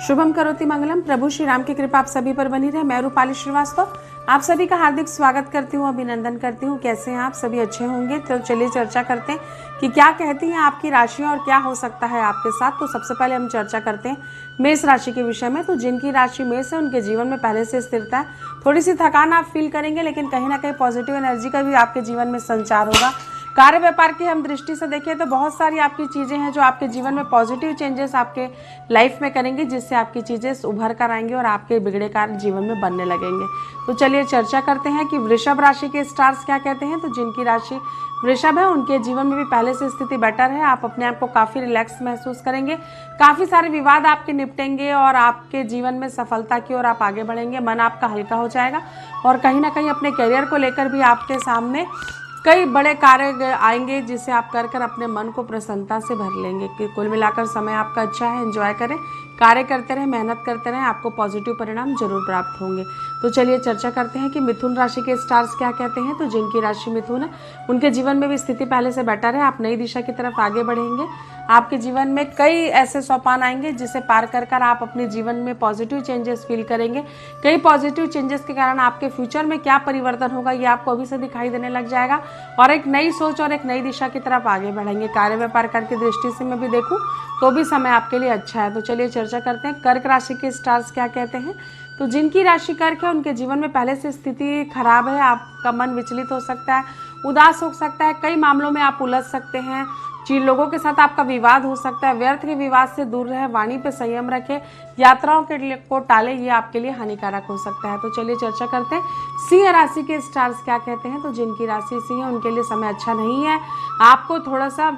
शुभम करोति मंगलम। प्रभु श्री राम की कृपा आप सभी पर बनी रहे। मैं रूपाली श्रीवास्तव आप सभी का हार्दिक स्वागत करती हूँ, अभिनंदन करती हूँ। कैसे हैं आप? सभी अच्छे होंगे। तो चलिए चर्चा करते हैं कि क्या कहती हैं आपकी राशि और क्या हो सकता है आपके साथ। तो सबसे पहले हम चर्चा करते हैं मेष राशि के विषय में। तो जिनकी राशि मेष है उनके जीवन में पहले से स्थिरता है। थोड़ी सी थकान आप फील करेंगे, लेकिन कहीं ना कहीं पॉजिटिव एनर्जी का भी आपके जीवन में संचार होगा। कार्य व्यापार की हम दृष्टि से देखें तो बहुत सारी आपकी चीज़ें हैं जो आपके जीवन में पॉजिटिव चेंजेस आपके लाइफ में करेंगी, जिससे आपकी चीज़ें उभर कर आएंगी और आपके बिगड़े कार्य जीवन में बनने लगेंगे। तो चलिए चर्चा करते हैं कि वृषभ राशि के स्टार्स क्या कहते हैं। तो जिनकी राशि वृषभ है उनके जीवन में भी पहले से स्थिति बेटर है। आप अपने आप को काफ़ी रिलैक्स महसूस करेंगे, काफ़ी सारे विवाद आपके निपटेंगे और आपके जीवन में सफलता की ओर आप आगे बढ़ेंगे। मन आपका हल्का हो जाएगा और कहीं ना कहीं अपने करियर को लेकर भी आपके सामने कई बड़े कार्य आएंगे, जिसे आप कर कर अपने मन को प्रसन्नता से भर लेंगे। कि कुल मिलाकर समय आपका अच्छा है। एंजॉय करें, कार्य करते रहें, मेहनत करते रहें, आपको पॉजिटिव परिणाम जरूर प्राप्त होंगे। तो चलिए चर्चा करते हैं कि मिथुन राशि के स्टार्स क्या कहते हैं। तो जिनकी राशि मिथुन है उनके जीवन में भी स्थिति पहले से बेटर है। आप नई दिशा की तरफ आगे बढ़ेंगे। आपके जीवन में कई ऐसे सोपान आएंगे जिसे पार कर कर आप अपने जीवन में पॉजिटिव चेंजेस फील करेंगे। कई पॉजिटिव चेंजेस के कारण आपके फ्यूचर में क्या परिवर्तन होगा ये आपको अभी से दिखाई देने लग जाएगा और एक नई सोच और एक नई दिशा की तरफ आगे बढ़ेंगे। कार्य व्यापार की दृष्टि से मैं भी देखूं तो भी समय आपके लिए अच्छा है। तो चलिए चर्चा करते हैं कर्क राशि के स्टार्स क्या कहते हैं। तो जिनकी राशि कर्क है उनके जीवन में पहले से स्थिति खराब है। आपका मन विचलित हो सकता है, उदास हो सकता है, कई मामलों में आप उलझ सकते हैं। लोगों के साथ आपका विवाद हो सकता है। व्यर्थ के विवाद से दूर रहे, वाणी पे संयम रखें, यात्राओं के लिए को टाले, ये आपके लिए हानिकारक हो सकता है। तो चलिए चर्चा करते हैं सिंह राशि के स्टार्स क्या कहते हैं। तो जिनकी राशि सिंह है उनके लिए समय अच्छा नहीं है। आपको थोड़ा सा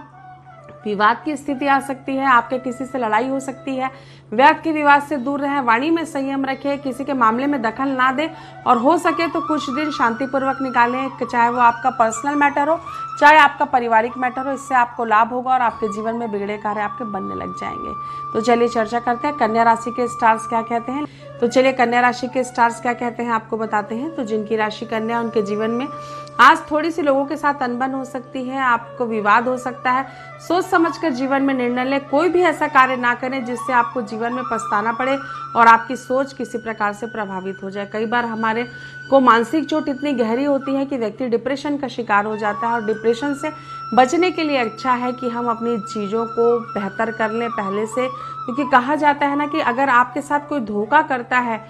विवाद की स्थिति आ सकती है, आपके किसी से लड़ाई हो सकती है। व्यर्थ के विवाद से दूर रहें, वाणी में संयम रखें, किसी के मामले में दखल ना दें और हो सके तो कुछ दिन शांतिपूर्वक निकालें, चाहे वो आपका पर्सनल मैटर हो चाहे आपका पारिवारिक मैटर हो। इससे आपको लाभ होगा और आपके जीवन में बिगड़े कार्य आपके बनने लग जाएंगे। तो चलिए चर्चा करते हैं कन्या राशि के स्टार्स क्या कहते हैं। तो चलिए कन्या राशि के स्टार्स क्या कहते हैं आपको बताते हैं। तो जिनकी राशि कन्या उनके जीवन में आज थोड़ी सी लोगों के साथ अनबन हो सकती है, आपको विवाद हो सकता है। सोच समझकर जीवन में निर्णय लें, कोई भी ऐसा कार्य ना करें जिससे आपको जीवन में पछताना पड़े और आपकी सोच किसी प्रकार से प्रभावित हो जाए। कई बार हमारे को मानसिक चोट इतनी गहरी होती है कि व्यक्ति डिप्रेशन का शिकार हो जाता है और डिप्रेशन से बचने के लिए अच्छा है कि हम अपनी चीज़ों को बेहतर कर लें पहले से, क्योंकि कहा जाता है ना कि अगर आपके साथ कोई धोखा करता है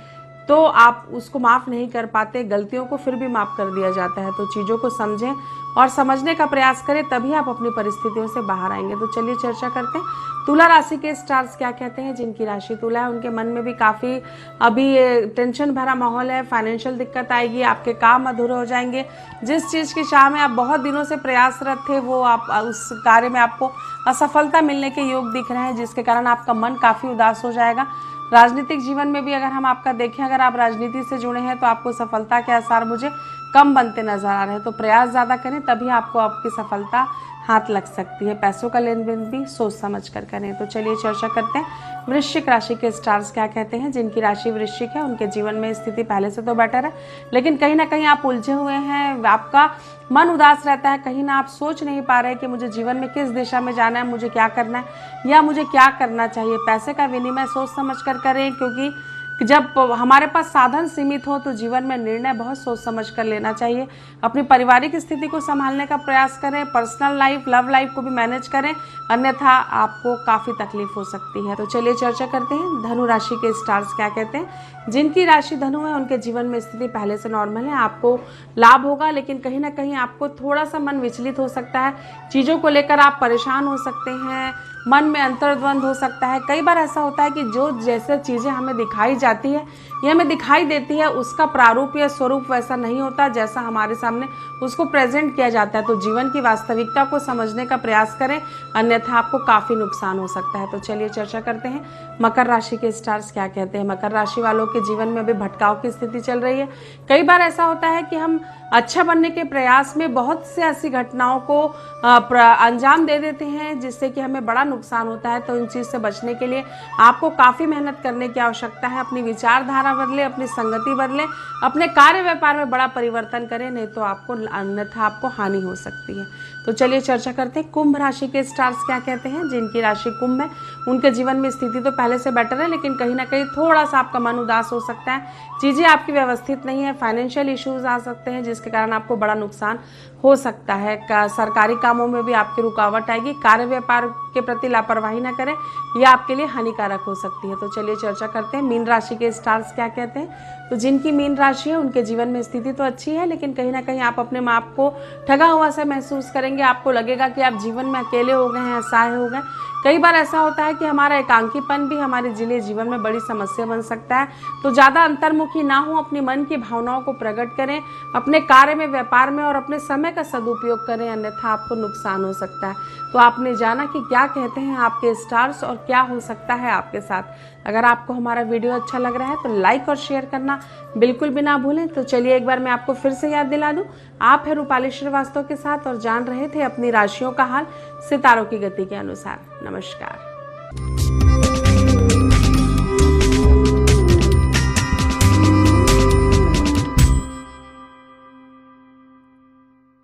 तो आप उसको माफ़ नहीं कर पाते, गलतियों को फिर भी माफ़ कर दिया जाता है। तो चीज़ों को समझें और समझने का प्रयास करें, तभी आप अपनी परिस्थितियों से बाहर आएंगे। तो चलिए चर्चा करते हैं तुला राशि के स्टार्स क्या कहते हैं। जिनकी राशि तुला है उनके मन में भी काफ़ी अभी टेंशन भरा माहौल है। फाइनेंशियल दिक्कत आएगी, आपके काम अधूरे हो जाएंगे। जिस चीज़ की चाह में आप बहुत दिनों से प्रयासरत थे वो आप उस कार्य में आपको असफलता मिलने के योग दिख रहे हैं, जिसके कारण आपका मन काफ़ी उदास हो जाएगा। राजनीतिक जीवन में भी अगर हम आपका देखें, अगर आप राजनीति से जुड़े हैं तो आपको सफलता के आसार मुझे कम बनते नजर आ रहे हैं। तो प्रयास ज़्यादा करें, तभी आपको आपकी सफलता हाथ लग सकती है। पैसों का लेन देन भी सोच समझ कर करें। तो चलिए चर्चा करते हैं वृश्चिक राशि के स्टार्स क्या कहते हैं। जिनकी राशि वृश्चिक है उनके जीवन में स्थिति पहले से तो बेटर है, लेकिन कहीं ना कहीं आप उलझे हुए हैं, आपका मन उदास रहता है। कहीं ना आप सोच नहीं पा रहे कि मुझे जीवन में किस दिशा में जाना है, मुझे क्या करना है या मुझे क्या करना चाहिए। पैसे का विनिमय सोच समझ कर करें, क्योंकि जब हमारे पास साधन सीमित हो तो जीवन में निर्णय बहुत सोच समझ कर लेना चाहिए। अपनी पारिवारिक स्थिति को संभालने का प्रयास करें, पर्सनल लाइफ, लव लाइफ को भी मैनेज करें, अन्यथा आपको काफ़ी तकलीफ हो सकती है। तो चलिए चर्चा करते हैं धनु राशि के स्टार्स क्या कहते हैं। जिनकी राशि धनु है उनके जीवन में स्थिति पहले से नॉर्मल है। आपको लाभ होगा, लेकिन कहीं ना कहीं आपको थोड़ा सा मन विचलित हो सकता है। चीज़ों को लेकर आप परेशान हो सकते हैं, मन में अंतर्द्वंद हो सकता है। कई बार ऐसा होता है कि जो जैसे चीज़ें हमें दिखाई जाती है ये हमें दिखाई देती है, उसका प्रारूप या स्वरूप वैसा नहीं होता जैसा हमारे सामने उसको प्रेजेंट किया जाता है। तो जीवन की वास्तविकता को समझने का प्रयास करें, अन्यथा आपको काफ़ी नुकसान हो सकता है। तो चलिए चर्चा करते हैं मकर राशि के स्टार्स क्या कहते हैं। मकर राशि वालों के जीवन में अभी भटकाव की स्थिति चल रही है। कई बार ऐसा होता है कि हम अच्छा बनने के प्रयास में बहुत से ऐसी घटनाओं को अंजाम दे देते हैं जिससे कि हमें बड़ा नुकसान होता है। तो इन चीज़ से बचने के लिए आपको काफ़ी मेहनत करने की आवश्यकता है। अपनी विचारधारा बदले, अपनी संगति बदले, अपने कार्य व्यापार में बड़ा परिवर्तन करें, नहीं तो आपको अन्यथा आपको हानि हो सकती है। तो चलिए चर्चा करते हैं कुंभ राशि के स्टार्स क्या कहते हैं। जिनकी राशि कुंभ है उनके जीवन में स्थिति तो पहले से बेटर है, लेकिन कहीं ना कहीं थोड़ा सा आपका मन उदास हो सकता है, चीज़ें आपकी व्यवस्थित नहीं है, फाइनेंशियल इश्यूज आ सकते हैं जिसके कारण आपको बड़ा नुकसान हो सकता है। सरकारी कामों में भी आपकी रुकावट आएगी, कार्य व्यापार के प्रति लापरवाही ना करें, यह आपके लिए हानिकारक हो सकती है। तो चलिए चर्चा करते हैं मीन राशि के स्टार्स क्या कहते हैं। तो जिनकी मीन राशि है उनके जीवन में स्थिति तो अच्छी है, लेकिन कहीं ना कहीं आप अपने आप को ठगा हुआ सा महसूस करेंगे। आपको लगेगा कि आप जीवन में अकेले हो गए हैं, असहाय हो गए। कई बार ऐसा होता है कि हमारा एकांकीपन भी हमारे जीवन में बड़ी समस्या बन सकता है। तो ज़्यादा अंतर्मुखी ना हो, अपनी मन की भावनाओं को प्रकट करें, अपने कार्य में, व्यापार में और अपने समय का सदुपयोग करें, अन्यथा आपको नुकसान हो सकता है। तो आपने जाना कि क्या कहते हैं आपके स्टार्स और क्या हो सकता है आपके साथ। अगर आपको हमारा वीडियो अच्छा लग रहा है तो लाइक और शेयर करना बिल्कुल भी ना भूलें। तो चलिए एक बार मैं आपको फिर से याद दिला दूं, आप है रूपाली श्रीवास्तव के साथ और जान रहे थे अपनी राशियों का हाल सितारों की गति के अनुसार। नमस्कार।